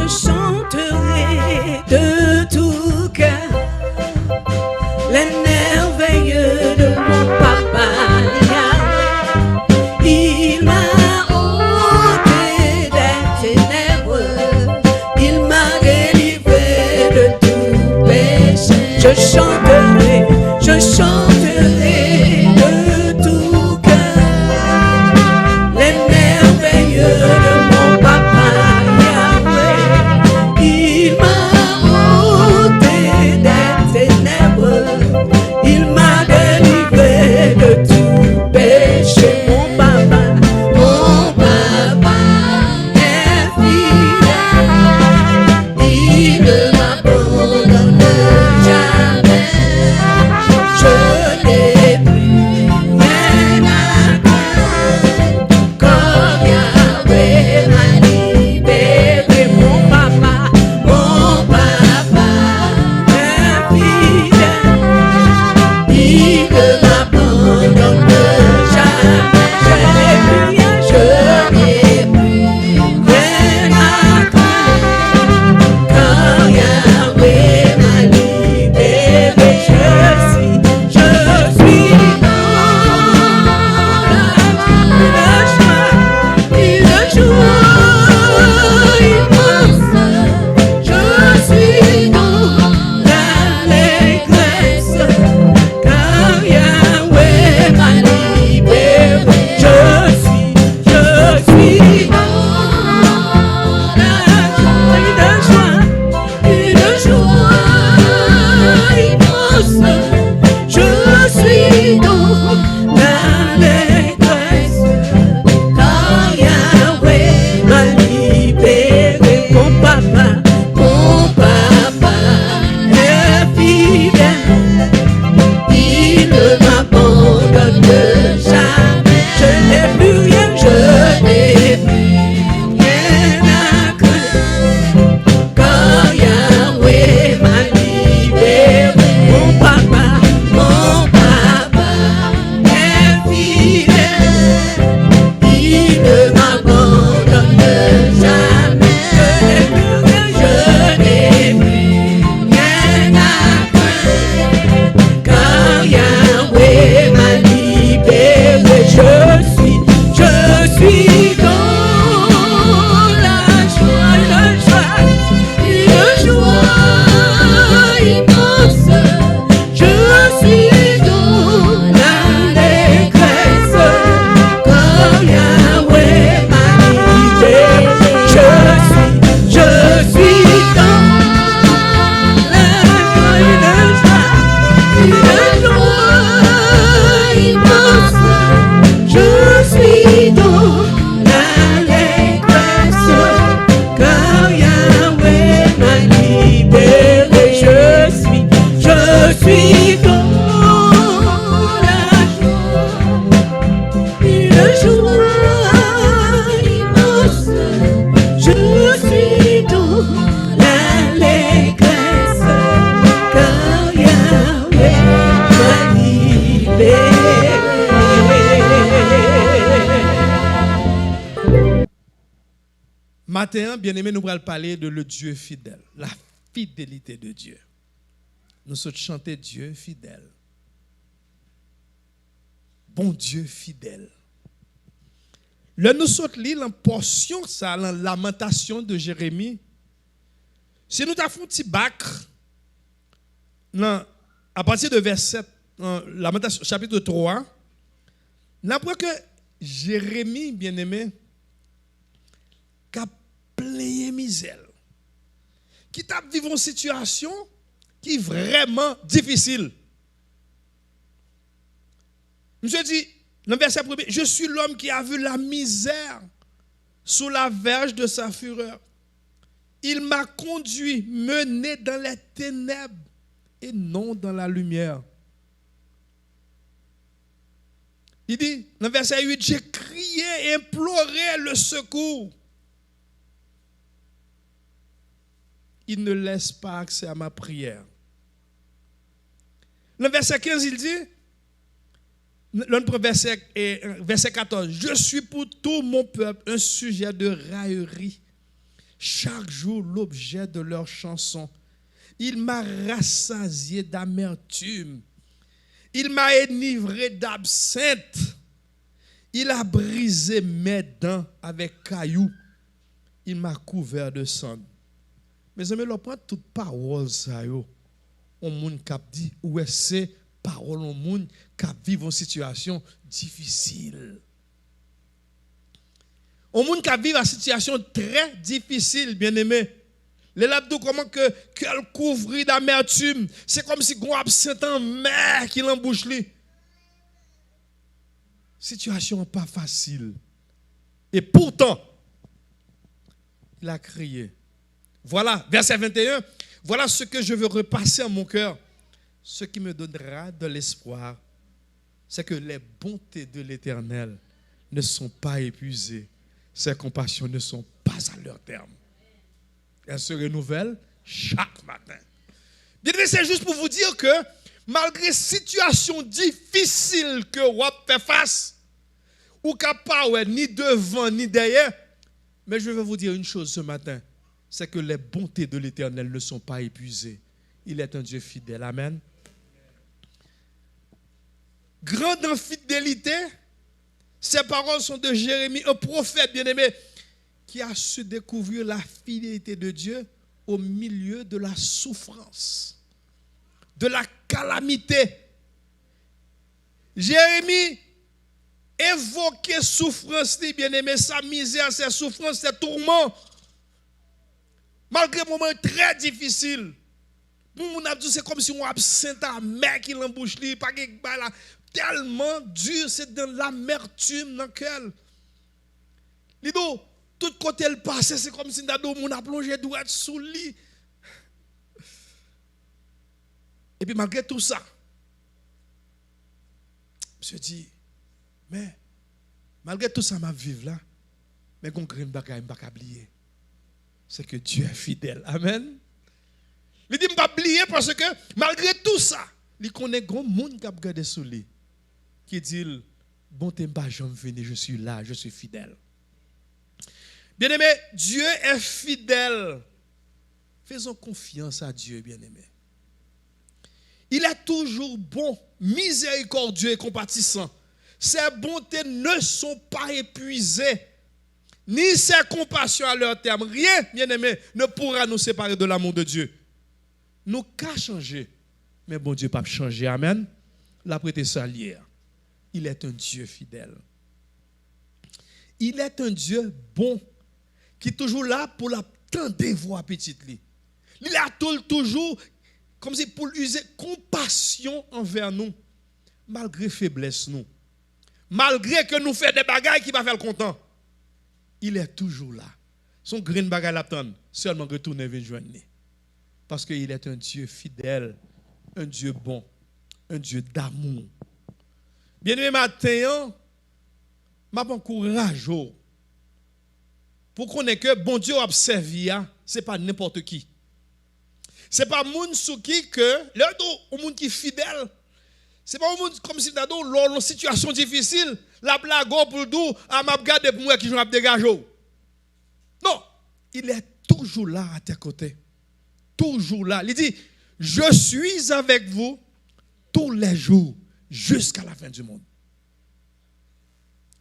je chanterai de tout cœur les merveilles de mon papa Yahweh. Il m'a ôté des ténèbres, il m'a délivré de tout péché. Je chanterai de tout cœur les merveilles de mon papa Yahweh. Il m'a ôté des ténèbres, il m'a délivré de tout péché. Mon papa est fidèle, il ne m'abandonne jamais. Je n'ai plus rien à craindre, comme Yahweh m'a libéré. Mon papa est fidèle, il ne m'abandonne jamais. Je n'ai plus rien à craindre, car Yahweh m'a libéré. Je suis dans la joie immense. Je suis dans l'allégresse, car Yahweh m'a libéré. Je suis dans la joie, une joie immense. Je suis dans l'allégresse, car Yahweh m'a libéré. Mon papa est fidèle, il ne m'abandonne jamais. Je n'ai plus rien à craindre, car Yahweh m'a libéré. Mon papa est fidèle, il ne m'abandonne jamais. Je n'ai plus rien à craindre, car Yahweh m'a libéré. Je suis dans la joie, une joie immense. Je suis dans l'allégresse, car Yahweh m'a libéré. Je suis dans la joie immense. Je suis dans l'allégresse, car Yahweh m'a libéré. Je suis dans la joie, une joie immense. Je suis dans l'allégresse, car Yahweh m'a libéré. Matin, bien-aimé, nous allons parler de le Dieu fidèle, la fidélité de Dieu. Nous sommes chanter Dieu fidèle. Bon Dieu fidèle. Là, nous sommes lire en portion, ça, la lamentation de Jérémie. Si nous avons un petit bac, à partir de verset, lamentation, chapitre 3, nous avons que Jérémie, bien-aimé, qui a plein misère, qui a vécu une situation qui est vraiment difficile. Monsieur dit, dans le verset 1, je suis l'homme qui a vu la misère sous la verge de sa fureur. Il m'a conduit, mené dans les ténèbres et non dans la lumière. Il dit, dans le verset 8, j'ai crié et imploré le secours. Il ne laisse pas accès à ma prière. Dans le verset 15, il dit, verset 14, je suis pour tout mon peuple un sujet de raillerie. chaque jour l'objet de leurs chansons. Il m'a rassasié d'amertume. Il m'a enivré d'absinthe. Il a brisé mes dents avec cailloux. Il m'a couvert de sang. Mes amis, on prend toute parole ça yo. On moun k'ap dit où est c'est parole on moun k'ap vivre une situation difficile. On moun k'ap vivre une situation très difficile, bien-aimé. Les labdou comment que elle couvrit d'amertume, c'est comme si gon absent en mer qui l'embouche li. Situation pas facile. Et pourtant, il a crié. Voilà, verset 21. Voilà ce que je veux repasser en mon cœur. Ce qui me donnera de l'espoir, c'est que les bontés de l'Éternel ne sont pas épuisées. Ses compassions ne sont pas à leur terme. Elles se renouvellent chaque matin. C'est juste pour vous dire que malgré situation difficile que vous fait face, ou capable ni devant ni derrière, mais je vais vous dire une chose ce matin, c'est que les bontés de l'Éternel ne sont pas épuisées. Il est un Dieu fidèle. Amen. Grande en fidélité, ces paroles sont de Jérémie, un prophète bien-aimé, qui a su découvrir la fidélité de Dieu au milieu de la souffrance, de la calamité. Jérémie évoquait souffrance, bien-aimé, sa misère, ses souffrances, ses tourments. Malgré un moment très difficile, c'est comme si on absent à mer qui l'embouche, tellement dur, c'est dans l'amertume dans lequel. Lido, tout côté le passé, c'est comme si on a plongé droit sous le lit. Et puis malgré tout ça, je me dit, mais malgré tout ça, ma vie là, mais qu'on crée une bagaille, je ne vais pas oublier. C'est que Dieu est fidèle. Amen. Il dit, je ne vais pas oublier parce que malgré tout ça, il connaît grand monde qui a regardé sous lui, qui dit, bon, t'es pas jamais venu, je suis là, je suis fidèle. Bien-aimé, Dieu est fidèle. Faisons confiance à Dieu, bien-aimé. Il est toujours bon, miséricordieux et compatissant. Ses bontés ne sont pas épuisées, ni ses compassions à leur terme. Rien, bien-aimé, ne pourra nous séparer de l'amour de Dieu. Nous qu'à changer, mais bon Dieu pas changer. Amen. La prêté ça hier. Il est un Dieu fidèle. Il est un Dieu bon, qui est toujours là pour la tendre voix petite. Il a toujours, comme si pour user compassion envers nous, malgré faiblesse nous. Malgré que nous faisons des bagailles qui va faire le content. Il est toujours là. Son grain de bagaille l'attend, seulement retourner vers joindre. Parce qu'il est un Dieu fidèle, un Dieu bon, un Dieu d'amour. Bien-aimé matin, je m'encourage pour qu'on ait que bon Dieu observe, ce n'est pas n'importe qui. Ce n'est pas moun sou qui que, le monde qui est fidèle, ce n'est pas un monde comme si dans une situation difficile, la blague pour le dos, à m'a regarder pour moi qui j'en dégage. Non, il est toujours là à tes côtés. Toujours là. Il dit, je suis avec vous tous les jours jusqu'à la fin du monde.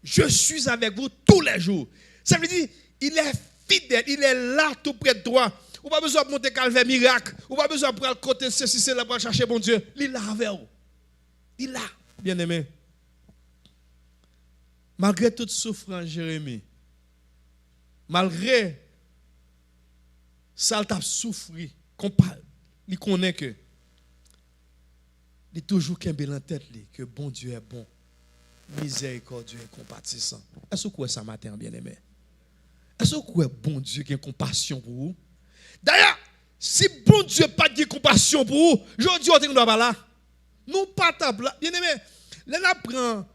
Je suis avec vous tous les jours. Ça veut dire, il est fidèle, il est là tout près de toi. Ou pas besoin de monter calvaire miracle. Ou pas besoin de prendre le côté ceci, c'est là pour chercher mon Dieu. Il est là avec vous. Il est là, bien aimé. Malgré toute souffrance, Jérémie, malgré ça, il a souffert, il connaît que, il est toujours qu'un en tête, que bon Dieu est bon, miséricordieux et compatissant. Est-ce que vous ça matin, bien aimé? Est-ce que vous bon Dieu qui a compassion pour vous? D'ailleurs, si bon Dieu n'a pas de compassion pour vous, je dis, on ne doit pas là. Nous pas là. Bien aimé, là, prend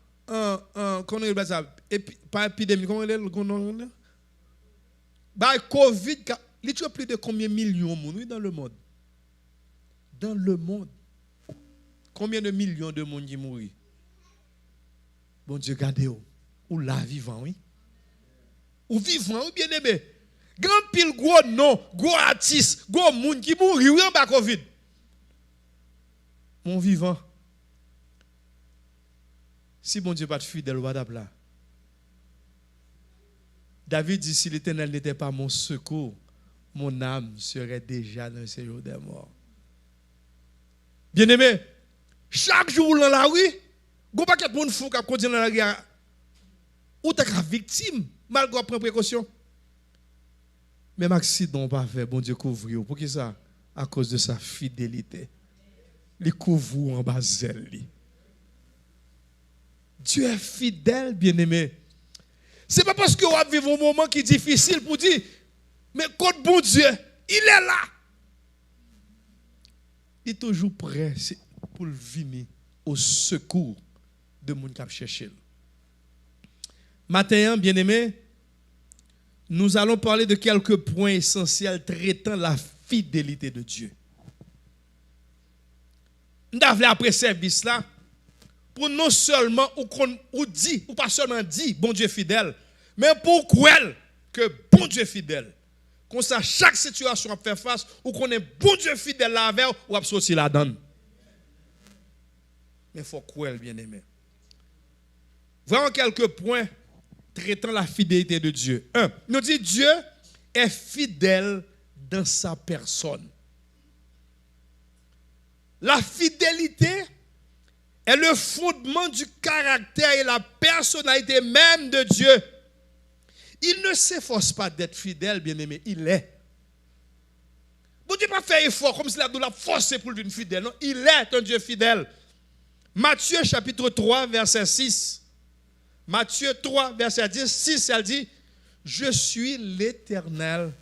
comment on appelle ça? Pas épidémie, comment on appelle ça? Bah, Covid, il y a plus de combien de millions de monde dans le monde? Dans le monde. Combien de millions de monde qui mourent? Bon Dieu, gardez-vous. Ou là, vivant, oui. Ou vivant, ou bien aimé. Grand pile gros nom, gros artiste, gros monde qui mouri en bas Covid. Mon vivant. Si bon Dieu pas fidèle, ou pas là. David dit, si l'Éternel n'était pas mon secours, mon âme serait déjà dans le séjour des morts. Bien-aimé, chaque jour dans la rue, go paquet monde fou qui continue dans la rue, ou t'es victime, malgré prendre précaution. Même accident pas fait, bon Dieu couvre. Pour qui ça? À cause de sa fidélité. Il couvre en bas zèle. Dieu est fidèle, bien-aimé. Ce n'est pas parce que vous vivez un moment qui est difficile pour dire, mais quand bon Dieu, il est là. Il est toujours prêt pour venir au secours de mon qui cherché. Matin, bien-aimé, nous allons parler de quelques points essentiels traitant la fidélité de Dieu. Nous avons après service là, pour non seulement ou dit, ou pas seulement dit, bon Dieu fidèle, mais pour croire que bon Dieu fidèle. Comme ça, chaque situation à faire face, ou qu'on est bon Dieu fidèle là avec, ou à sortir la donne. Mais il faut croire, bien aimé. Vraiment quelques points traitant la fidélité de Dieu. Un, nous dit Dieu est fidèle dans sa personne. La fidélité est le fondement du caractère et la personnalité même de Dieu. Il ne s'efforce pas d'être fidèle, bien-aimé, il est. Bon Dieu n'a pas fait effort comme si la forcé pour devenir fidèle. Non, il est un Dieu fidèle. Matthieu chapitre 3, verset 6. Matthieu 3, verset 10, 6, elle dit, je suis l'Éternel,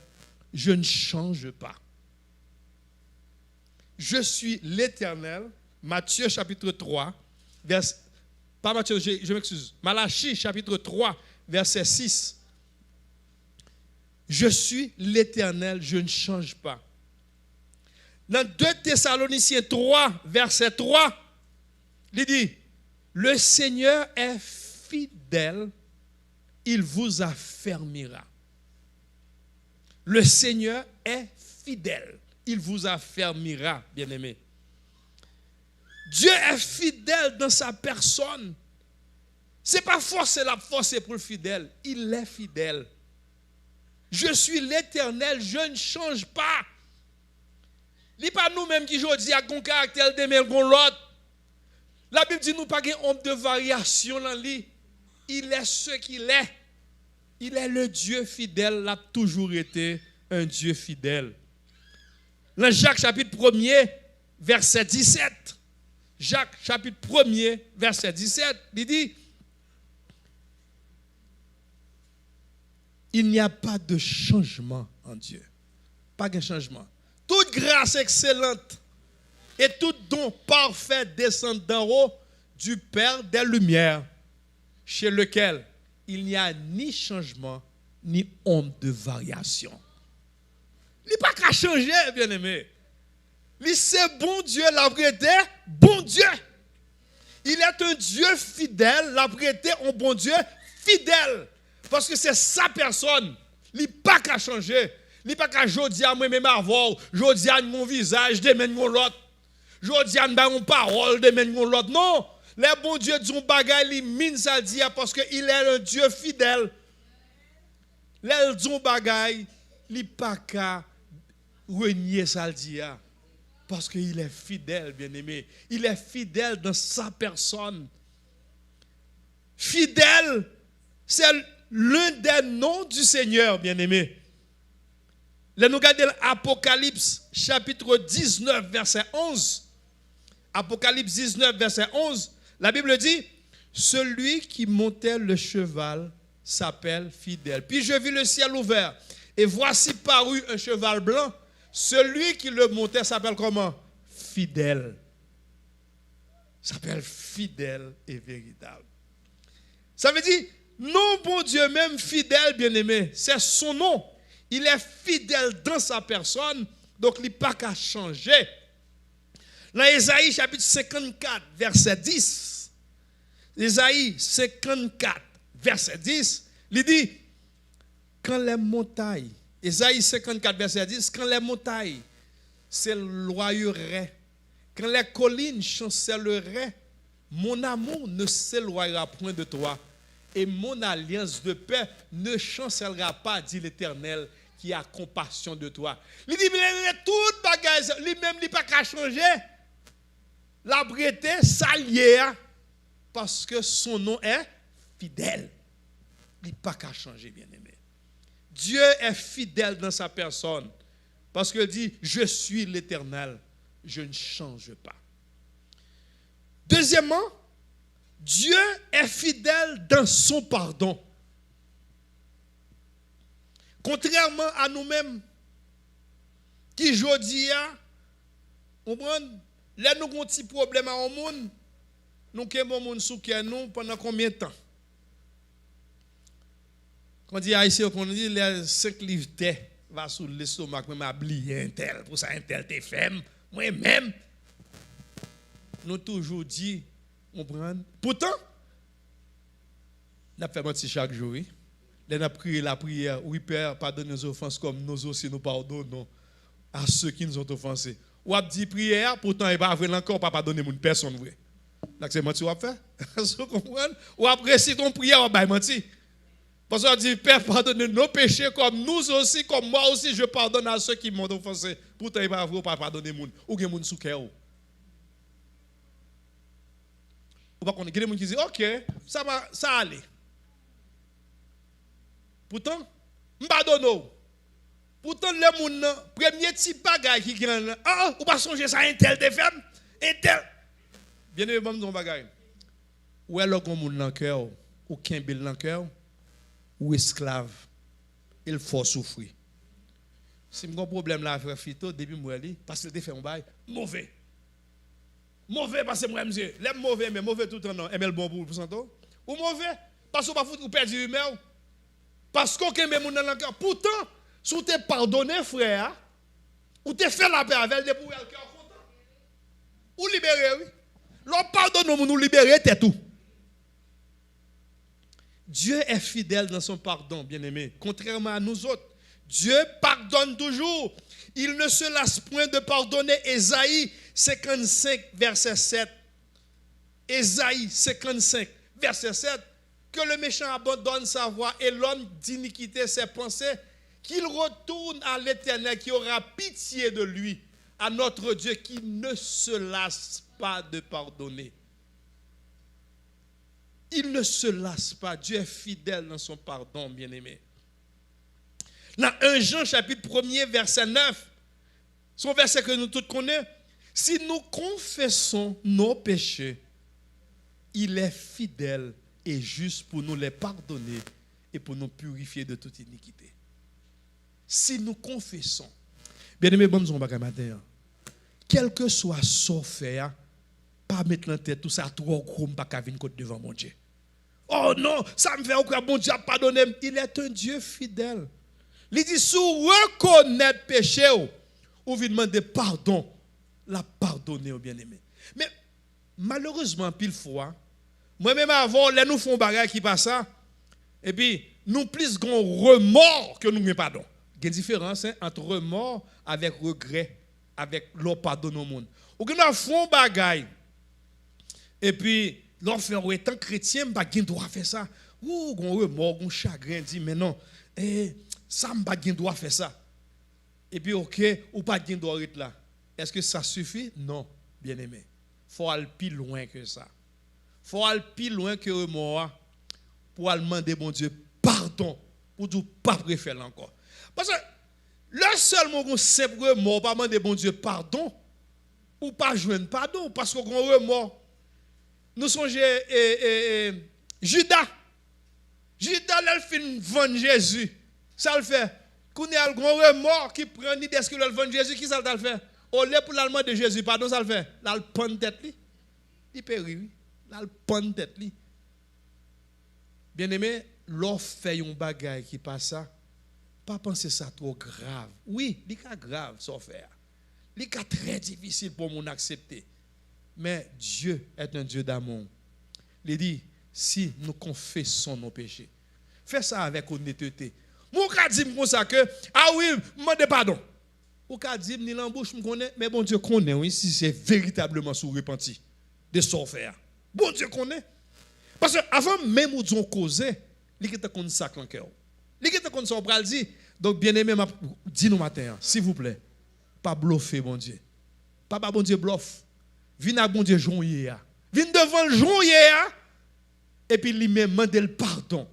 je ne change pas. Je suis l'Éternel, Matthieu chapitre 3, verset, pas Matthieu, je m'excuse, Malachie chapitre 3, verset 6. Je suis l'Éternel, je ne change pas. Dans 2 Thessaloniciens 3, verset 3, il dit, le Seigneur est fidèle, il vous affermira. Le Seigneur est fidèle, il vous affermira, bien-aimé. Dieu est fidèle dans sa personne. Ce n'est pas forcer la force pour le fidèle, il est fidèle. Je suis l'Éternel, je ne change pas. Ce n'est pas nous-mêmes qui aujourd'hui avons un caractère de même que l'autre. La Bible dit nous pas qu'il y a honte de variation dans lui. Il est ce qu'il est. Il est le Dieu fidèle, il a toujours été un Dieu fidèle. Dans Jacques chapitre 1er, verset 17. Jacques chapitre 1er, verset 17, il dit, il n'y a pas de changement en Dieu. Pas de changement. Toute grâce excellente et tout don parfait descend d'en haut du Père des Lumières, chez lequel il n'y a ni changement, ni honte de variation. Il n'est pas qu'à changer, bien-aimé. C'est bon Dieu, la vérité, bon Dieu. Il est un Dieu fidèle, la vérité, un bon Dieu fidèle. Parce que c'est sa personne. Il n'est pas qu'à changer. Il n'est pas qu'à jodi à moi, même avoir, jodi à mon visage, demain mon l'autre. Jodi à mon parole, demain mon l'autre. Non. Le bon Dieu dit un bagay, il mine ça dit parce qu'il est un Dieu fidèle. Le dit un bagay, il n'est pas qu'à renier ça dit. Parce qu'il est fidèle, bien-aimé. Il est fidèle dans sa personne. Fidèle, c'est l'un des noms du Seigneur, bien-aimé. Là, nous regardons l'Apocalypse, chapitre 19, verset 11. Apocalypse 19, verset 11. La Bible dit, celui qui montait le cheval s'appelle fidèle. Puis je vis le ciel ouvert. Et voici parut un cheval blanc. Celui qui le montait s'appelle comment? Fidèle. S'appelle fidèle et véritable. Ça veut dire, non, bon Dieu, même fidèle, bien-aimé, c'est son nom. Il est fidèle dans sa personne, donc il n'est pas qu'à changer. Dans Ésaïe chapitre 54, verset 10, Ésaïe 54, verset 10, il dit, quand les montagnes Ésaïe 54, verset 10, quand les montagnes s'éloigneraient, quand les collines chancelleraient, mon amour ne s'éloignera point de toi, et mon alliance de paix ne chancellera pas, dit l'Éternel, qui a compassion de toi. Il dit, mais tout bagage, lui-même, il n'a pas qu'à changer. La breté, ça y est, parce que son nom est fidèle. Il n'a pas qu'à changer, bien-aimé. Dieu est fidèle dans sa personne. Parce qu'il dit, je suis l'Éternel, je ne change pas. Deuxièmement, Dieu est fidèle dans son pardon. Contrairement à nous-mêmes, qui aujourd'hui, on prend, là nous avons un petit problème à un monde, nous avons un monde sous nous pendant combien de temps? Quand on dit haïtien, on dit les 5 livres de thé va sous l'estomac, mais m'a oublié un tel, pour ça un tel te fait, moi-même, nous toujours dit, on prend. Pourtant, nous fait mentir chaque jour, oui. Nous avons prié la prière, oui Père, pardonne nos offenses comme nous aussi nous pardonnons à ceux qui nous ont offensés. Ou a dit prière, pourtant il va vrai encore pas pardonner mon personne vrai. Donc c'est mentir ou a fait. Vous comprenez? Ou après si ton prière on va mentir. Parce qu'on dit Père, pardonne nos péchés comme nous aussi, comme moi aussi je pardonne à ceux qui m'ont offensé. Pourtant il va vrai pas pardonner mon ou gen moun sou cœur. Ou pas qu'on ait des gens qui disent OK, ça va ça aller. Pourtant, m'pardonne. Pourtant, le monde, premier petit bagage qui gagne, ou pas songer ça, un tel de femme, un tel. Bien évidemment, mon bagage. Ou est-ce qu'on monde dans le cœur, ou qu'un bel dans le cœur, ou esclave, il faut souffrir. Si j'ai un problème là, frère Fito, depuis moi, parce qu'il fait un bail, mauvais. Mauvais parce que moi, l'aime mauvais, mais mauvais tout le temps, aime le bon pour cento. Ou mauvais, parce qu'on va foutre ou perdre l'humeur. Parce qu'on aime mon dans le cœur. Pourtant, si tu es pardonné, frère, ou tu fait la paix avec lui, pour le cœur content. Ou libéré, oui. L'on pardonne, nous libérer, c'est tout. Dieu est fidèle dans son pardon, bien-aimé. Contrairement à nous autres, Dieu pardonne toujours. Il ne se lasse point de pardonner. Ésaïe 55, verset 7. Ésaïe 55, verset 7. Que le méchant abandonne sa voie et l'homme d'iniquité ses pensées, qu'il retourne à l'Éternel qui aura pitié de lui, à notre Dieu qui ne se lasse pas de pardonner. Il ne se lasse pas. Dieu est fidèle dans son pardon, bien-aimé. Dans 1 Jean chapitre 1er, verset 9, son verset que nous tous connaissons, si nous confessons nos péchés, il est fidèle et juste pour nous les pardonner et pour nous purifier de toute iniquité. Si nous confessons, bien aimé, bon nous matin, quel que soit ce fait, pas mettre en tête tout ça trop gros, pas qu'à venir devant mon Dieu. Oh non, ça me fait aucun bon Dieu pardonner. Il est un Dieu fidèle. Il dit, si vous reconnaissez le péché, ou vous demandez pardon, la pardonner au bien-aimé. Mais malheureusement, pile fois, moi-même avant, là nous font bagarre qui passe ça, et puis nous plus grand remords que nous ne pardon. Il y a une différence entre remords avec regret, avec l'on pardonne au monde. Ou que nous font bagarre, et puis l'on fait en étant chrétien, pas gain droit faire ça. Ou gon remords, gon chagrin dit mais non, ça me pas gain droit faire ça. Et puis OK, ou pas gain droit être là. Est-ce que ça suffit? Non, bien-aimé. Faut aller plus loin que ça. Faut aller plus loin que remords pour aller demander bon Dieu pardon pour ne pas préférer encore. Parce que le seul mot qu'on simple remords pas demander bon Dieu pardon ou pas joindre pardon parce qu'on remords. Nous songez Judas. Judas là fin vendre Jésus. Ça le fait. Qu'on a le grand remords qui prend l'idée est-ce que le vendre Jésus qui ça le fait. Au lieu pour l'allemand de Jésus pardon ça le fait. Là le prend tête li. Il périt. Là le prend tête li. Bien-aimé, l'on fait un bagage qui passe ça. Pas penser ça trop grave. Oui, il est grave ça faire. Il est très difficile pour mon accepter. Mais Dieu est un Dieu d'amour. Il dit si nous confessons nos péchés. Fais ça avec honnêteté. Mon ka dit comme ça que ah oui, demande pardon. Ou ka dit ni l'embouche me connaît, mais bon Dieu connaît oui si c'est véritablement sous repenti de son faire. Bon Dieu connaît. Parce que avant même ou disons causer, il était comme ça dans cœur. Il était comme ça on pral dire. Donc bien aimé m'a dit nous matin, s'il vous plaît, pas bluffer bon Dieu. Pas bon Dieu bluff. Vin à bon Dieu joyer. Vin devant le joyer et puis lui-même demander le pardon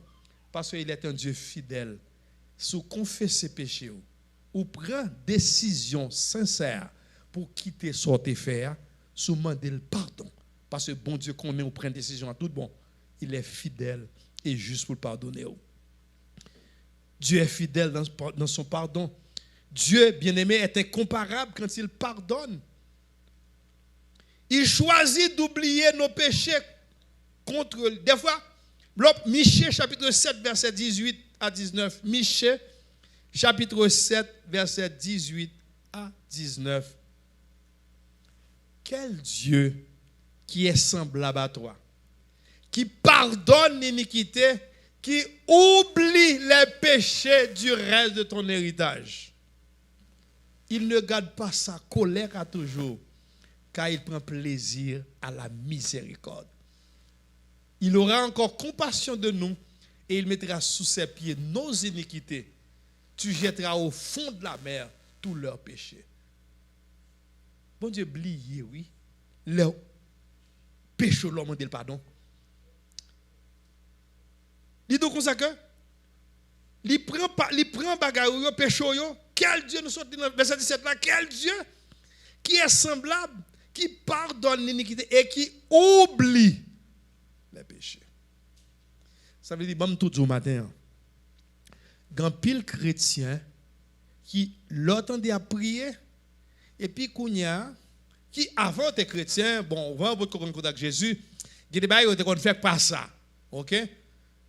parce qu'il est un Dieu fidèle. Si vous confessez péché ou prend décision sincère pour quitter ce que faire, si vous demandez le pardon parce que bon Dieu connaît ou prend décision à tout bon, il est fidèle et juste pour le pardonner. Dieu est fidèle dans son pardon. Dieu, bien-aimé, est incomparable quand il pardonne. Il choisit d'oublier nos péchés contre eux. Des fois, Michée chapitre 7, verset 18 à 19. Michée chapitre 7, verset 18 à 19. Quel Dieu qui est semblable à toi, qui pardonne l'iniquité, qui oublie les péchés du reste de ton héritage. Il ne garde pas sa colère à toujours, car il prend plaisir à la miséricorde. Il aura encore compassion de nous et il mettra sous ses pieds nos iniquités. Tu jetteras au fond de la mer tous leurs péchés. Bon Dieu, oubliez, oui, leurs péchés, leur demander le pardon. Il dit comme ça que il prend bagarre yo péché yo. Quel Dieu nous sorti dans verset 17 là, quel Dieu qui est semblable, qui pardonne l'iniquité et qui oublie les péchés. Ça veut dire bon tout au matin. Grand pile chrétien qui l'entendait à prier et puis kounya qui avant était chrétien, bon, avant votre contact Jésus, il dit bah il était qu'on fait pas ça. OK?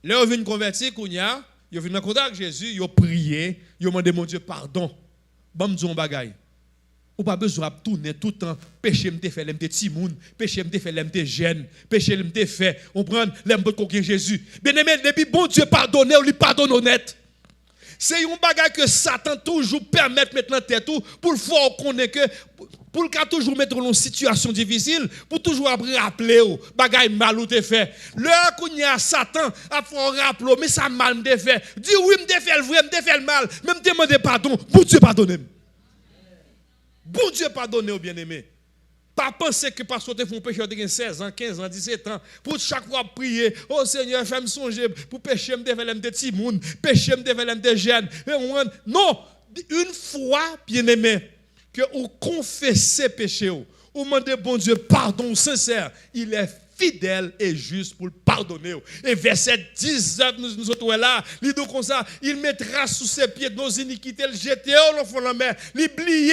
Là, ils viennent convertir, ils viennent en contact avec Jésus, ils ont prié, ils ont demandé mon Dieu pardon. Bon, me dit un bagay. Ou pas besoin de tourner tout le temps, péché me fait, l'emte timoun, péché me fait, l'emte jeune, péché me fait, on prend l'emte coquin Jésus. Bien aimé, depuis bon Dieu pardonne, on lui pardonne honnête. C'est un bagay que Satan toujours permet de mettre dans tête pour le faire connaître que pour le toujours mettre dans une situation difficile, pour toujours rappeler bagay mal ou te fait. L'heure qu'on y a Satan a fait rappeler mais ça mal me fait. Dis oui me fait le vrai, me fait le mal, même demander pardon, bon Dieu pardonne. Bon Dieu pardonne au bien-aimé. Pas penser que parce que tu fais un péché de 16 ans, 15 ans, 17 ans, pour chaque fois prier, oh Seigneur, fais-moi songer, pour pécher, me développer des petits mouns, pécher, me développer des jeunes. Non, une fois, bien-aimé, que vous confessez péché, vous demandez bon Dieu pardon sincère, il est fidèle et juste pour le pardonner. Et verset 19, nous sommes là, il dit comme ça, il mettra sous ses pieds nos iniquités, le jeter au fond de la mer, l'oublier.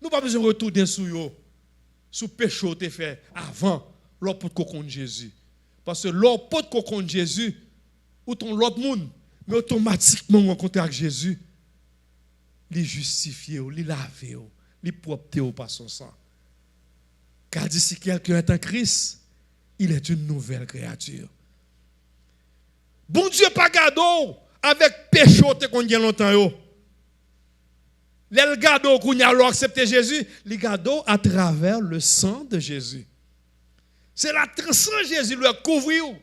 Nous n'avons pas besoin de retourner sous péché que tu fait avant l'autre pot de Jésus. Parce que l'autre pot de Jésus, ou ton l'autre monde, mais automatiquement rencontré avec Jésus, il justifié, il lavé, il propre par son sang. Car si quelqu'un est en Christ, il est une nouvelle créature. Bon Dieu pas gado avec péché qu'on a longtemps. Les gado qu'on a accepté Jésus, les gado à travers le sang de Jésus. C'est la sang de Jésus lui a couvert.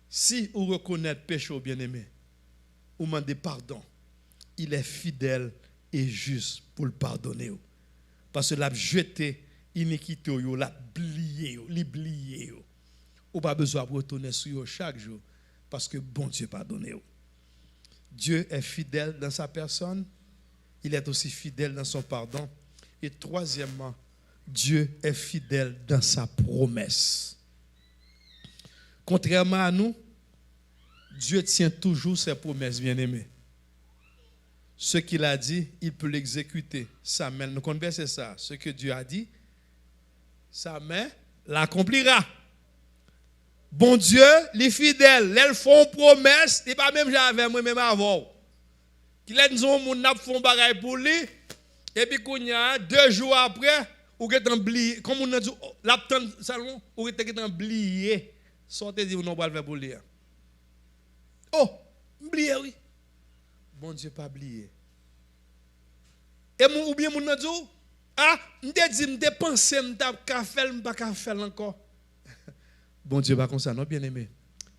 Si vous reconnaissez péché bien-aimé, vous demandez pardon. Il est fidèle et juste pour le pardonner. Parce que l'a jeté iniquité, l'a blié, l'oublié. Vous pas besoin de retourner sur eux chaque jour parce que bon Dieu pardonne. Dieu est fidèle dans sa personne, il est aussi fidèle dans son pardon. Et troisièmement, Dieu est fidèle dans sa promesse. Contrairement à nous, Dieu tient toujours ses promesses, bien-aimés. Ce qu'il a dit, il peut l'exécuter. Sa main, nous connaissons ça. Ce que Dieu a dit, sa main l'accomplira. Bon Dieu, les fidèles, ils font promesse, et pas même j'avais moi-même avant. Qu'il a dit, on font bagaille pour lui, et puis qu'on y a 2 jours après, ou que t'en oublié, comme on a dit, l'abtend salon, ou que t'en oublié, sortez dit, on va le faire pour lui. Oh, oublié, oui. Bon Dieu, pas oublié. Et mon ou bien mon nan dit, ah, m'te dit, m'te pensé, m'ta faire, m'pa faire encore. Bon Dieu, pas comme ça, non, bien aimé.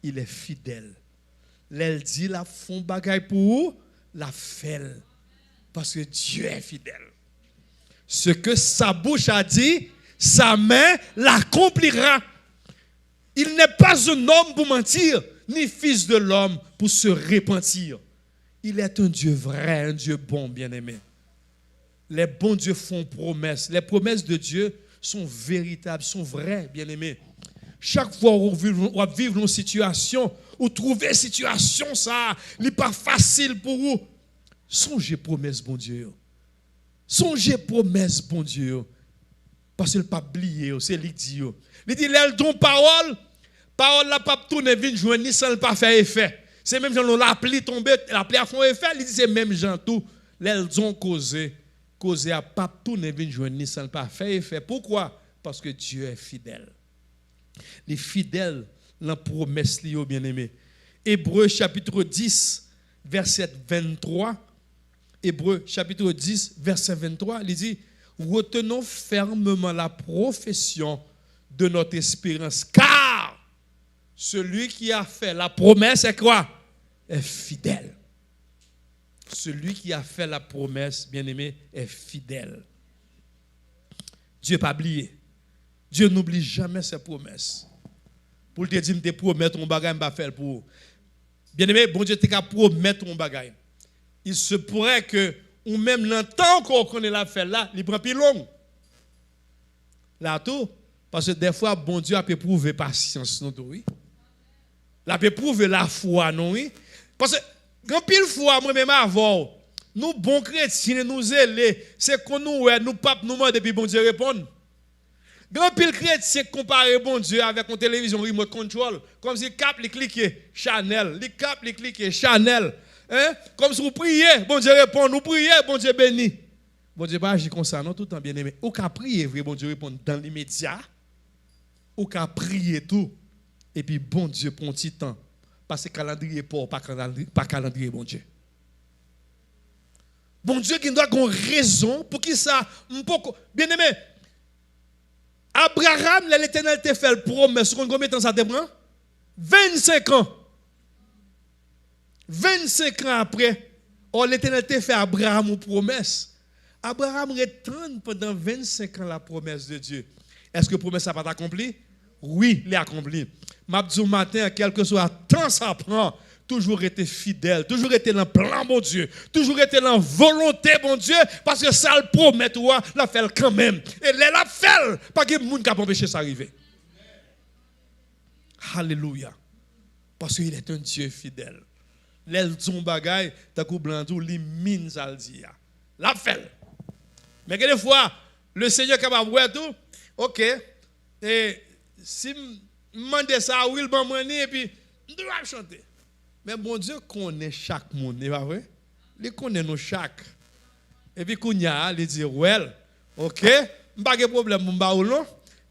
Il est fidèle. L'elle dit, la font bagaille pour vous, la fait. Parce que Dieu est fidèle. Ce que sa bouche a dit, sa main l'accomplira. Il n'est pas un homme pour mentir, ni fils de l'homme pour se repentir. Il est un Dieu vrai, un Dieu bon, bien-aimé. Les bons dieux font promesses. Les promesses de Dieu sont véritables, sont vraies, bien-aimé. Chaque fois où on vit une situation, ou trouver une situation, ça n'est pas facile pour vous. Songez promesse, bon Dieu. Songez promesse, bon Dieu. Parce qu'il n'a pas oublié, c'est l'idiot. Il dit, l'elle donne parole n'a pas tourné, vite joindre, ni ça n'a pas fait effet. C'est même gens l'appli tomber, l'appli a fait effet, il dit, c'est même gens tout. L'elle ont causé a pas tourné, vite joindre, ni ça n'a pas fait effet. Pourquoi? Parce que Dieu est fidèle. Les fidèles, la promesse liée, bien-aimé. Hébreux chapitre 10, verset 23. Hébreux chapitre 10, verset 23, il dit, retenons fermement la profession de notre espérance, car celui qui a fait la promesse est quoi? Est fidèle. Celui qui a fait la promesse, bien-aimé, est fidèle. Dieu n'a pas oublié. Dieu n'oublie jamais ses promesses. Pour te dire, te promettre un bagage, je vais faire pour vous. Bien-aimé, bon Dieu, tu as promettre un bagage. Il se pourrait que, ou même longtemps qu'on connaît l'affaire là, il prend plus long. Là tout, parce que des fois, bon Dieu a pu prouver patience, non, oui. Il a pu prouver la foi, non, oui. Parce que, quand pile fois, moi-même avant, nous, bons chrétiens, nous zélés, c'est qu'on nous pape, nous demandons depuis bon Dieu répondre. Grand pile chrétien compare bon Dieu avec une télévision remote control, comme si cap les cliquer Chanel, les cap les cliquer Chanel, hein? Comme si vous priez, bon Dieu répond, nous priez, bon Dieu bénit. Bon Dieu pas agir comme ça, non tout le temps bien aimé. Ou qu'à prier, vrai bon Dieu répond dans l'immédiat. Ou qu'à prier tout et puis bon Dieu prend un petit temps parce que calendrier pas calendrier bon Dieu. Bon Dieu qui doit avoir raison pour qui ça bien aimé. Abraham, l'Éternel t'a fait le promesse. Combien de temps ça te prend? 25 ans. 25 ans après, l'Éternel t'a fait Abraham une promesse. Abraham retient pendant 25 ans la promesse de Dieu. Est-ce que la promesse n'a pas été accomplie? Oui, elle est accomplie. Mabdou matin, quel que soit le temps ça prend, toujours été fidèle, toujours été dans le plan, bon Dieu, toujours été dans la volonté, bon Dieu, parce que ça le promet, la fait quand même. Et la fait, pas que monde qui a empêché ça arriver. Alléluia. Parce qu'il est un Dieu fidèle. L'elle son bagaille, ta coupe blanc, li mine ça le dit. La fait. Mais quelques fois, le Seigneur capable de tout, OK. Et si demande ça, oui, bon money et puis on doit chanter. Mais bon Dieu connaît chaque monde, n'est pas vrai? Il connaît nous chaque. Et puis Kounya, il dit well, OK, pas de problème mon non,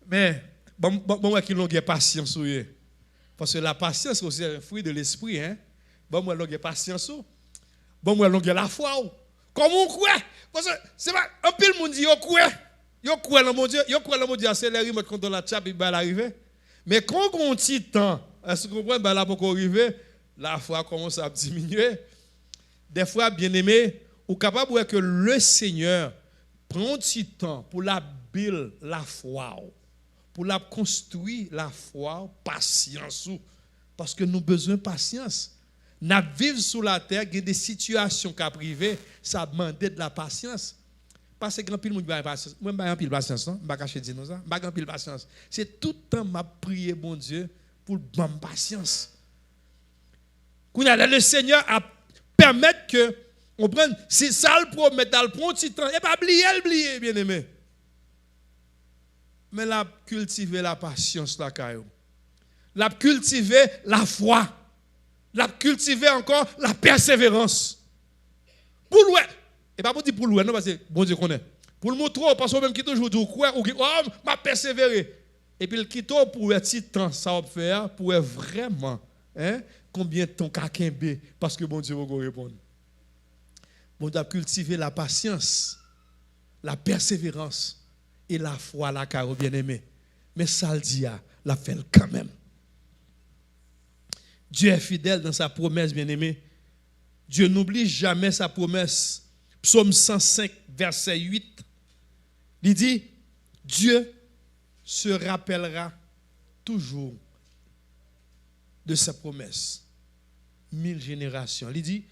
mais bon qui l'ont patience parce que la patience c'est un fruit de l'esprit hein. Bon moi l'ont patience. Bon moi l'ont la foi. Comment on croit? Parce que c'est pas un pile monde dit yo croit dans mon Dieu, accélérer mettre contre la chape il va l'arriver. Mais quand on petit temps, est-ce que vous comprenez là pour arriver? La foi commence à diminuer. Des fois, bien aimé, ou capable de voir que le Seigneur prend un petit temps pour la build la foi, pour la construire la foi, patience. Parce que nous avons besoin de patience. Nous vivons sur la terre, il y a des situations qui sont privées, ça demande de la patience. Parce que grand pile monde ba patience. Moi ba pile patience, non? Pas cacher dire nous ça. Ba grand pile patience. C'est tout le temps m'a prier bon Dieu pour ban patience. Le Seigneur a permettre que on prenne si ça le promet dans le petit temps et pas oublier bien aimé. Mais la cultiver la patience la caillou. La cultiver la foi. La cultiver encore la persévérance. Pour louer. Et pas pour dire pour louer non parce que bon Dieu connaît. Pour le montrer parce que même qui toujours dit quoi ou m'a persévérer. Et puis le quitte pour un petit temps ça va faire pour vraiment Hein? Combien de temps kakembe parce que bon Dieu va répondre. Bon Dieu a cultivé la patience, la persévérance et la foi la caro bien-aimé. Mais ça le dit, la fait quand même. Dieu est fidèle dans sa promesse, bien-aimé. Dieu n'oublie jamais sa promesse. Psaume 105, verset 8. Il dit, Dieu se rappellera toujours de sa promesse. 1000 générations. Il dit,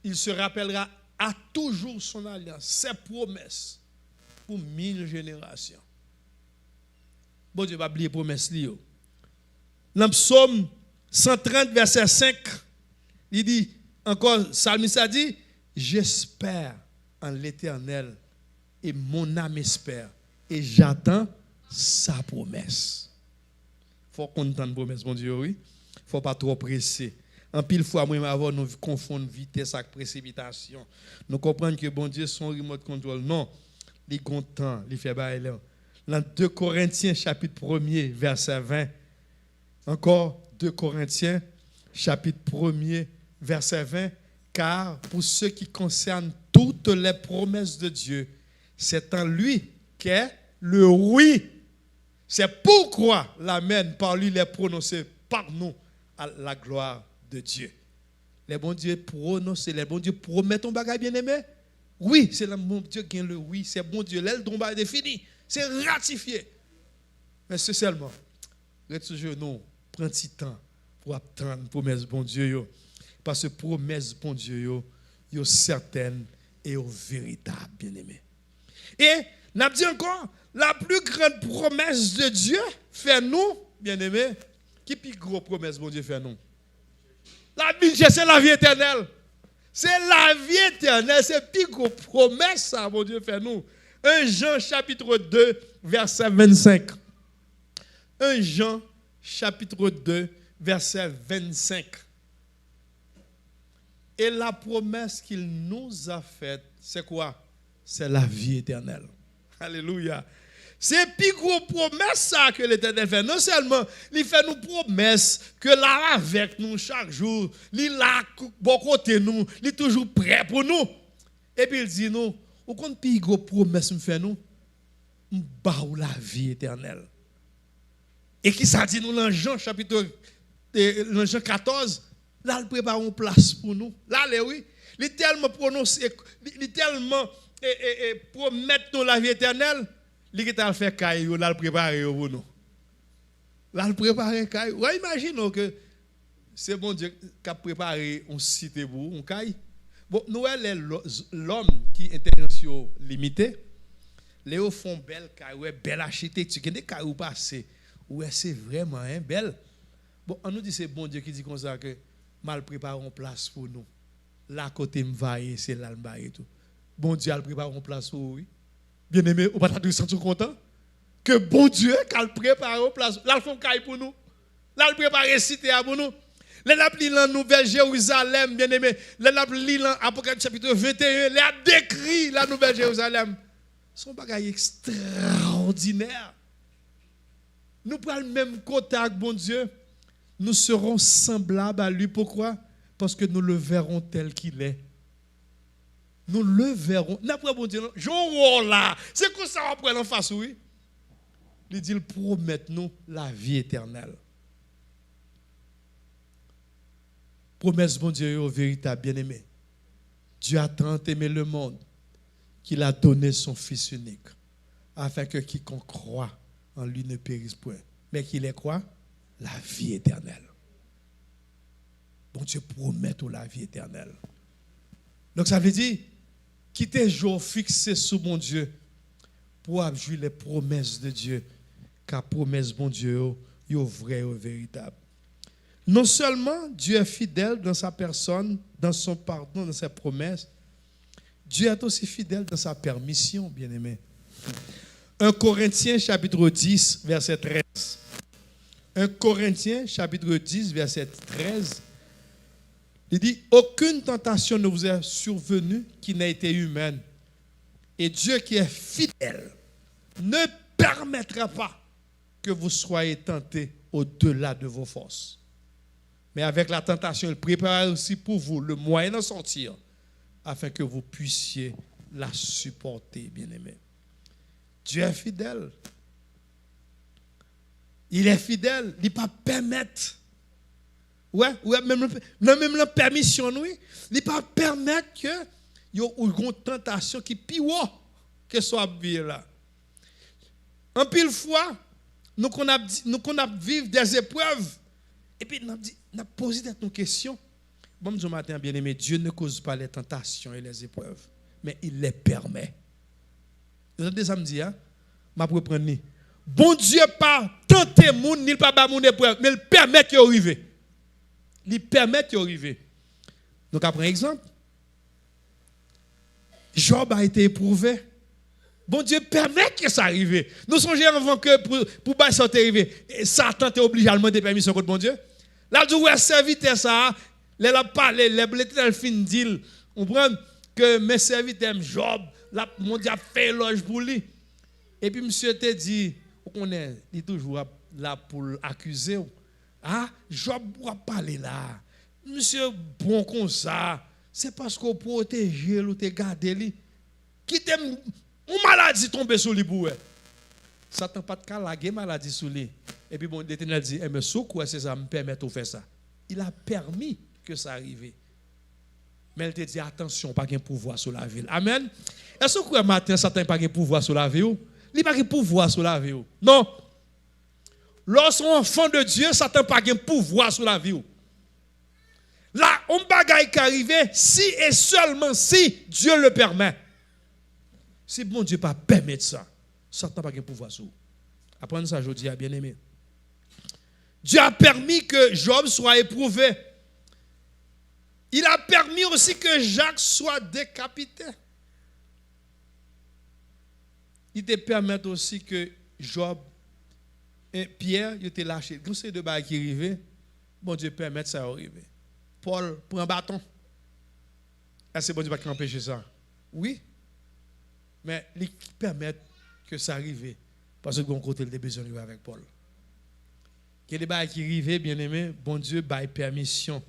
il se rappellera à toujours son alliance, ses promesses pour 1000 générations. Bon Dieu va oublier promesse li yo. Dans Psaume 130 verset 5, il dit encore, Psalmiste a dit, j'espère en l'Éternel et mon âme espère et j'attends sa promesse. Faut qu'on entende promesse, mon Dieu, oui. Faut pas trop presser. En pile fois, moi, avant, nous confondons vitesse avec précipitation. Nous comprenons que bon Dieu, son remote control. Non, il est content, il fait bail là. Dans 2 Corinthiens, chapitre 1er, verset 20. Encore 2 Corinthiens, chapitre 1er, verset 20. Car pour ce qui concerne toutes les promesses de Dieu, c'est en lui qu'est le oui. C'est pourquoi l'amen par lui est prononcé par nous à la gloire de Dieu. Les bons dieux prononcent, les bons dieux promettent ton bagage bien-aimé. Oui, c'est le bon Dieu qui a le oui, c'est bon Dieu. L'aile ton bagage est fini, c'est ratifié. Mais c'est seulement, reste toujours nous, prends un petit temps pour attendre promesse bon Dieu yo. Parce que promesse bon Dieu yo certaine et véritable bien-aimé. Et n'a dit encore la plus grande promesse de Dieu fait nous, bien-aimé. Qui plus gros promesse bon Dieu fait nous? La vie, c'est la vie éternelle. C'est la vie éternelle, c'est plus gros promesse ça bon Dieu fait nous. 1 Jean chapitre 2 verset 25. 1 Jean chapitre 2 verset 25. Et la promesse qu'il nous a faite, c'est quoi? C'est la vie éternelle. Alléluia. C'est plus gros promesse ça que l'Éternel fait. Non seulement il fait nous promesses que là avec nous chaque jour, il là bon côté nous, il est toujours prêt pour nous. Et puis il dit nous, au compte plus gros promesse me fait nous, m'ba ou la vie éternelle. Et qui ça dit nous dans Jean chapitre dans Jean 14, là il prépare une place pour nous. Là oui, il est tellement prononcé, il est tellement promettre nous la vie éternelle. Li qui t'a fait caillou là le préparer pour nous. Là le préparer caillou. Ouais, imaginons que c'est bon Dieu qui a préparé une cité pour un caillou. Bon, nous l'homme qui intelligence limitée, les font belle caillou, belle architecture, des caillou passé. Ouais, c'est vraiment belle. Bon, on nous dit c'est bon Dieu qui dit comme ça que mal préparé une place pour nous. Là côté m'vailler, c'est là le tout. Bon Dieu a préparé une place pour oui. Bien-aimé, on va te sentir content que bon Dieu a préparé une place. Là, il faut caille pour nous. Là, il prépare une cité pour nous. Là, il a pris la Nouvelle Jérusalem, bien-aimé. Là, il a pris l'Apocalypse chapitre 21. Il a décrit la Nouvelle Jérusalem. C'est un bagage extraordinaire. Nous prenons le même contact, bon Dieu. Nous serons semblables à lui. Pourquoi? Parce que nous le verrons tel qu'il est. Nous le verrons. N'après bon Dieu, là. C'est comme ça on prend en face, oui. Il dit, il promet nous la vie éternelle. Promesse, bon Dieu, au véritable bien-aimé. Dieu a tant aimé le monde qu'il a donné son Fils unique, afin que quiconque croit en lui ne périsse point, mais qu'il ait quoi? La vie éternelle. Bon Dieu promet la vie éternelle. Donc ça veut dire, quitter jour fixé sous mon Dieu pour jouer les promesses de Dieu, car promesse bon Dieu est vrai et véritable. Non seulement Dieu est fidèle dans sa personne, dans son pardon, dans ses promesses, Dieu est aussi fidèle dans sa permission, bien-aimé. 1 Corinthiens chapitre 10, verset 13. 1 Corinthiens chapitre 10, verset 13. Il dit, aucune tentation ne vous est survenue qui n'a été humaine. Et Dieu qui est fidèle ne permettra pas que vous soyez tentés au-delà de vos forces. Mais avec la tentation, il prépare aussi pour vous le moyen d'en sortir, afin que vous puissiez la supporter, bien-aimés. Dieu est fidèle. Il est fidèle. Il ne peut pas permettre. Même la permission, oui. Il ne peut pas permettre que il y ait une tentation qui est pire que soit vie là. En pile fois, nous qu'on a vivre des épreuves. Et puis, nous avons posé nos questions. Bon, ce matin, bien aimé, Dieu ne cause pas les tentations et les épreuves, mais il les permet. Vous avez déjà me dit, hein? Je vais prendre. Bon Dieu pas tenter moun, ni pas ba moun épreuve, mais il permet qu'il arrive. Il permet qu'il arrive. Donc, après un exemple, Job a été éprouvé. Bon Dieu permet que ça arrive. Nous songeons avant que pour ça arrive, Satan t'est obligé à demander permission contre bon Dieu. Là, du ouais, serviteur ça, les a parlé, les fin deal. On prend que mes serviteurs Job, mon Dieu a fait éloge pour lui. Et puis monsieur te dit, on est toujours là pour accuser. Ah, Job va parler là. Monsieur bon comme ça, c'est parce qu'on protège ou te garder lui. Qui t'aime une maladie tombe sur lui pour Satan pas de cas la maladie sur lui. Et puis bon l'Éternel dit mais pourquoi c'est ça me permet de faire ça. Il a permis que ça arrive. Mais il te dit attention, pas de pouvoir sur la ville. Amen. Est-ce que matin Satan pas de pouvoir sur la ville? Il pas de pouvoir sur la ville. Non. Lorsqu'on est enfant de Dieu, Satan pas de pouvoir sur la ville. Là, on bagaille qui arrive si et seulement si Dieu le permet. Si bon Dieu pas permettre ça, Satan n'a pas de pouvoir sur. Apprenez ça aujourd'hui, bien aimé. Dieu a permis que Job soit éprouvé. Il a permis aussi que Jacques soit décapité. Il te permet aussi que Job et Pierre il était lâché. Quand ces deux bagages qui arrivaient, bon Dieu permet ça arriver. Paul prend un bâton. Est-ce que bon Dieu va empêcher ça? Oui. Mais il permet que ça arrive. Parce que bon côté il a besoin de avec Paul. Quel débat qui arrive, bien aimé, bon Dieu bail permission.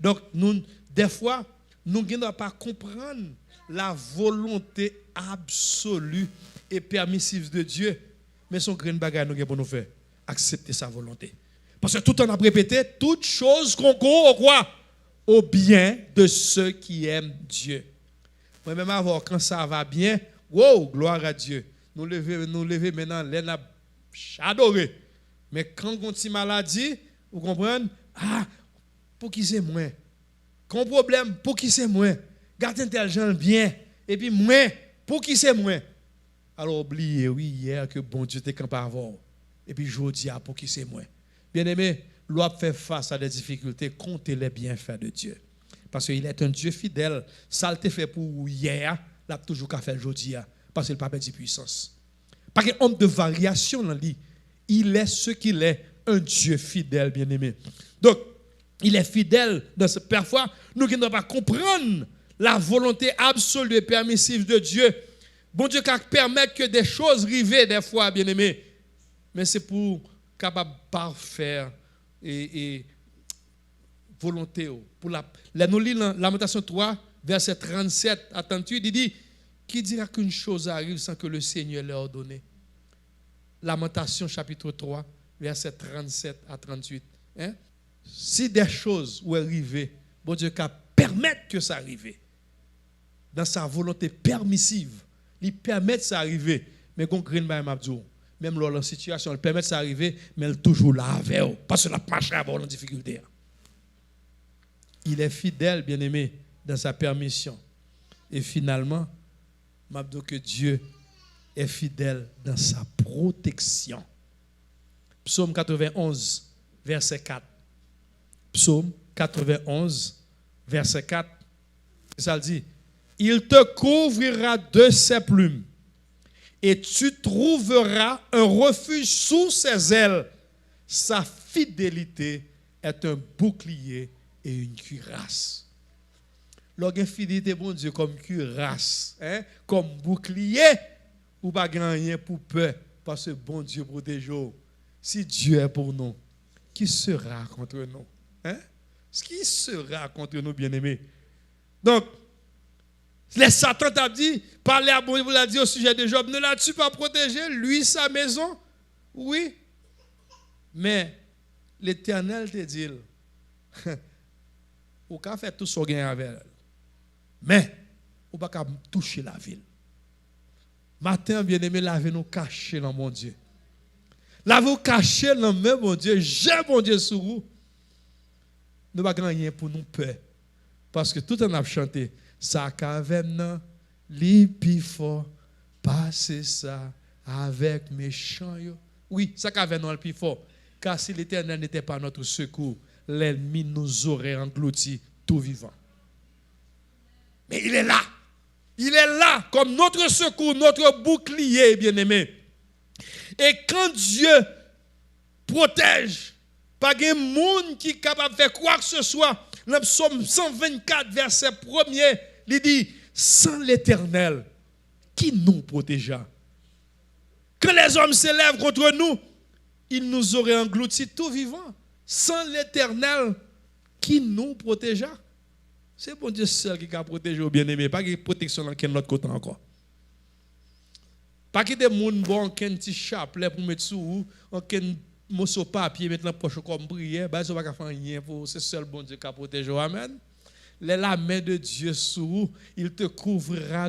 Donc nous des fois nous ne pouvons pas comprendre la volonté absolue et permissive de Dieu, mais son grand bagage nous pour nous faire accepter sa volonté. Parce que tout en a répété, toutes choses concourent au quoi? Au bien de ceux qui aiment Dieu. Moi-même avant, quand ça va bien, wow, gloire à Dieu. Nous lever maintenant, les a adoré. Mais quand on a une maladie, vous comprenez? Ah, pour qui c'est moins? Quand problème, pour qui c'est moins? Gardez tel gens bien. Et puis moins, pour qui c'est moins? Alors oubliez, oui, hier que bon Dieu était campé avant. Et puis aujourd'hui, pour qui c'est moins? Bien aimé, l'on fait face à des difficultés, comptez les bienfaits de Dieu. Parce qu'il est un Dieu fidèle. Ça le fait pour hier, l'a toujours qu'à faire aujourd'hui. Parce qu'il n'a pas perdu puissance. Pas qu'un homme de variation dans lui. Il est ce qu'il est, un Dieu fidèle, bien aimé. Donc, il est fidèle dans ce. Parfois, nous qui ne pouvons pas comprendre la volonté absolue et permissive de Dieu. Bon Dieu, qui permet que des choses arrivent des fois, bien aimé. Mais c'est pour capable parfaire et volonté. Pour nous lisons Lamentation 3, verset 37 à 38, il dit, qui dira qu'une chose arrive sans que le Seigneur l'ait ordonné? Lamentation chapitre 3, verset 37 à 38. Hein? Si des choses ou arrivent, bon Dieu qu'à permettre que ça arrive. Dans sa volonté permissive, il permet que ça arrive. Mais quand Green Bay Mabdou, même dans la situation, il permet que ça arrive, mais il est toujours là avec eux. Parce que la marche à avoir une difficulté. Il est fidèle, bien aimé, dans sa permission. Et finalement, Mabdou que Dieu est fidèle dans sa protection. Psaume 91, verset 4. Psaume 91, verset 4. Ça dit, il te couvrira de ses plumes et tu trouveras un refuge sous ses ailes. Sa fidélité est un bouclier et une cuirasse. Lorsqu'une fidélité, bon Dieu, comme cuirasse, hein, comme bouclier, ou pas gagner pour peur, parce que bon Dieu protège. Si Dieu est pour nous, qui sera contre nous? Hein? Ce qui sera contre nous, bien-aimés. Donc, les Satan t'a dit, parlez à bon, vous l'a dit au sujet de Job, ne l'as-tu pas protégé, lui, sa maison? Oui. Mais l'Éternel te dit, ou qu'à faire tout ce qu'on gagne avec elle. Mais, ou pas qu'à toucher la ville. Matin, bien-aimé, lavez nous cacher dans mon Dieu. Lavez-vous cacher dans même mon Dieu. J'ai mon Dieu sur vous. Nous ne pouvons rien pour nous peur. Parce que tout en a chanté, ça caverne, li pi fort, passer ça avec mes chants. Oui, ça caverne le plus fort. Car si l'Éternel n'était pas notre secours, l'ennemi nous aurait englouti tout vivant. Mais il est là. Il est là comme notre secours, notre bouclier, bien-aimé. Et quand Dieu protège, pas de monde qui est capable de faire quoi que ce soit, dans le psaume 124, verset 1er, il dit, sans l'Éternel, qui nous protégea? Quand les hommes s'élèvent contre nous, ils nous auraient engloutis tout vivant. Sans l'Éternel, qui nous protégea? C'est bon Dieu seul qui a protégé au bien-aimé. Pas de protection dans quel autre côté encore. Pas que des gens bon, qui ont un petit chapelet pour mettre sous ou, qui ont un morceau de papier mettre dans la poche comme prière. Bah, ça va pas faire rien pour c'est seul bon Dieu qui a protégé. Amen. La main de Dieu sur vous, il te couvrira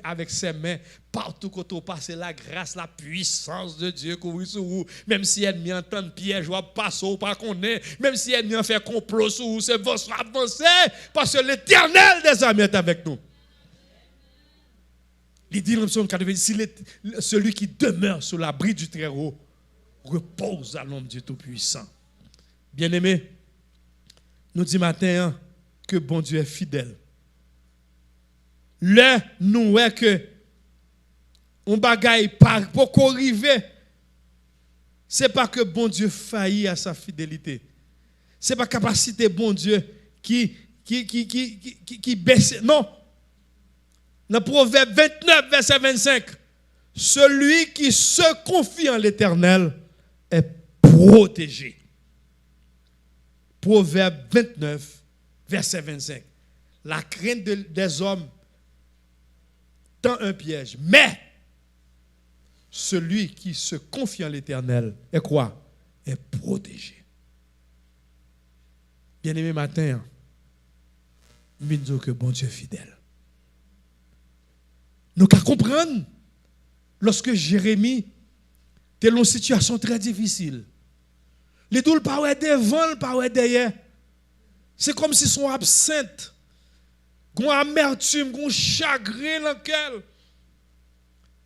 avec ses mains partout quand tu passes. La grâce, la puissance de Dieu couvre sur vous. Même si l'ennemi entend piège, ou passe ou pas qu'on est, même si l'ennemi en fait complot sur vous, c'est votre avancée parce que l'Éternel des armées est avec nous. Il dit dans le psaume 90, celui qui demeure sous l'abri du Très-Haut repose à l'ombre du Tout-Puissant. Bien-aimés, nous dit matin que bon Dieu est fidèle. Là, nous voyons que on bagaille pas pour qu'on arrive, c'est pas que bon Dieu faillit à sa fidélité. C'est pas capacité bon Dieu qui baisse. Non. Dans Proverbe 29, verset 25, celui qui se confie en l'Éternel est protégé. Proverbe 29, verset 25. La crainte des hommes tend un piège. Mais celui qui se confie en l'Éternel est quoi? Est protégé. Bien-aimé matin, nous disons que bon Dieu est fidèle. Nous devons comprendre, lorsque Jérémie était dans une situation très difficile, les doules pas devant, pas derrière. C'est comme si son absente, une amertume, un chagrin dans le cœur.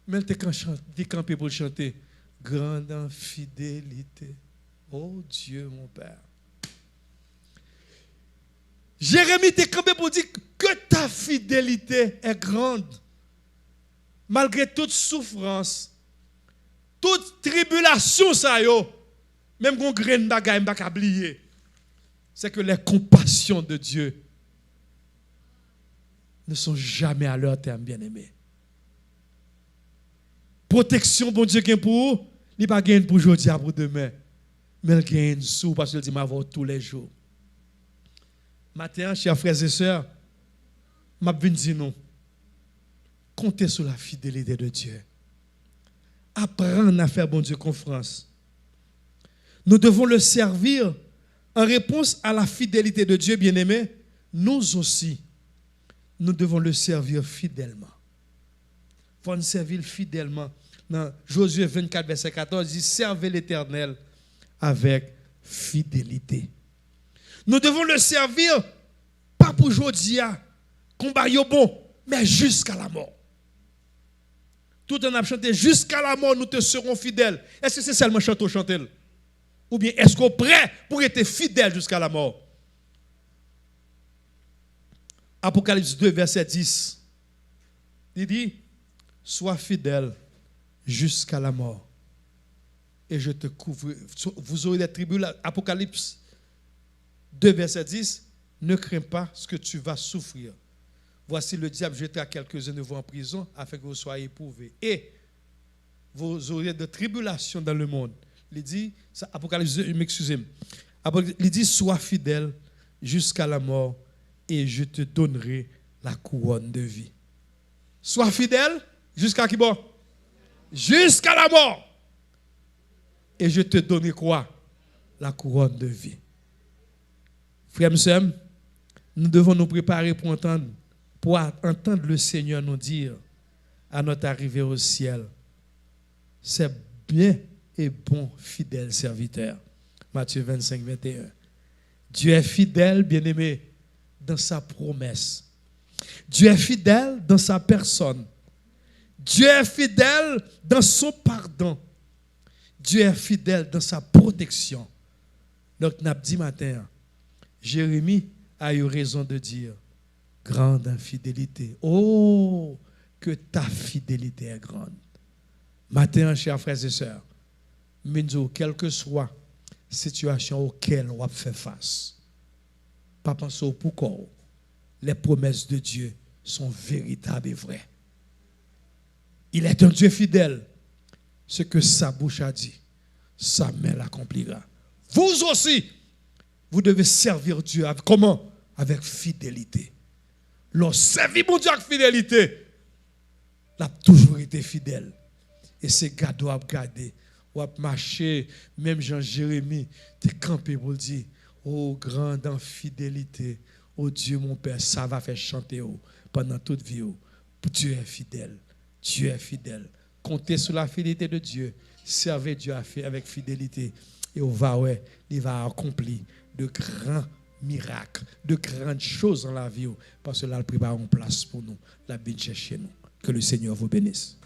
Mais elle était campé pour chanter grande infidélité. Oh Dieu, mon Père. Jérémie était campé pour dire que ta fidélité est grande. Malgré toute souffrance, toute tribulation, ça yo, même qu'on grain de bagaille, on pas oublier. C'est que les compassions de Dieu ne sont jamais à leur terme, bien-aimés. Protection, bon Dieu, gagne pour vous, il n'est pas gagne pour aujourd'hui, pour demain. Mais il gagne sous parce qu'il dit m'avoir tous les jours. Matin, chers frères et sœurs, je vais dire non. Comptez sur la fidélité de Dieu. Apprendre à faire bon Dieu confiance. Nous devons le servir en réponse à la fidélité de Dieu, bien-aimé. Nous aussi, nous devons le servir fidèlement. Il faut nous servir fidèlement. Dans Josué 24, verset 14, il dit servez l'Éternel avec fidélité. Nous devons le servir, pas pour aujourd'hui, combat bon, mais jusqu'à la mort. Tout en a chanté jusqu'à la mort, nous te serons fidèles. Est-ce que c'est seulement chanter? Ou bien est-ce qu'on est prêt pour être fidèle jusqu'à la mort? Apocalypse 2, verset 10. Il dit, sois fidèle jusqu'à la mort. Et je te couvre. Vous aurez des tribulations. Apocalypse 2, verset 10. Ne crains pas ce que tu vas souffrir. Voici le diable jettera quelques-uns de vous en prison afin que vous soyez éprouvés. Et vous aurez de tribulations dans le monde. Il dit, ça, Apocalypse 2, excusez-moi. Après, il dit, sois fidèle jusqu'à la mort et je te donnerai la couronne de vie. Sois fidèle jusqu'à qui bon? Jusqu'à la mort. Et je te donnerai quoi? La couronne de vie. Frères et sœurs, nous devons nous préparer pour entendre le Seigneur nous dire à notre arrivée au ciel, c'est bien et bon, fidèle serviteur. Matthieu 25, 21. Dieu est fidèle, bien-aimé, dans sa promesse. Dieu est fidèle dans sa personne. Dieu est fidèle dans son pardon. Dieu est fidèle dans sa protection. Donc, nous avons dit matin, Jérémie a eu raison de dire, grande infidélité. Oh, que ta fidélité est grande. Matin, chers frères et sœurs, quelle que soit la situation auquel on va faire face, pas penser au pourquoi. Les promesses de Dieu sont véritables et vraies. Il est un Dieu fidèle. Ce que sa bouche a dit, sa main l'accomplira. Vous aussi, vous devez servir Dieu. Comment? Avec fidélité. Lorsque servir mon Dieu avec fidélité, il a toujours été fidèle. Et ces gars doivent garder. Ou marcher, même Jean-Jérémie, tu es campé pour dire, oh, grande en fidélité, oh Dieu mon Père, ça va faire chanter pendant toute vie. Dieu est fidèle. Dieu est fidèle. Comptez sur la fidélité de Dieu. Servez Dieu avec fidélité. Et il va accomplir de grands miracles, de grandes choses dans la vie. Parce que là, il prépare une place pour nous. La bien chercher nous. Que le Seigneur vous bénisse.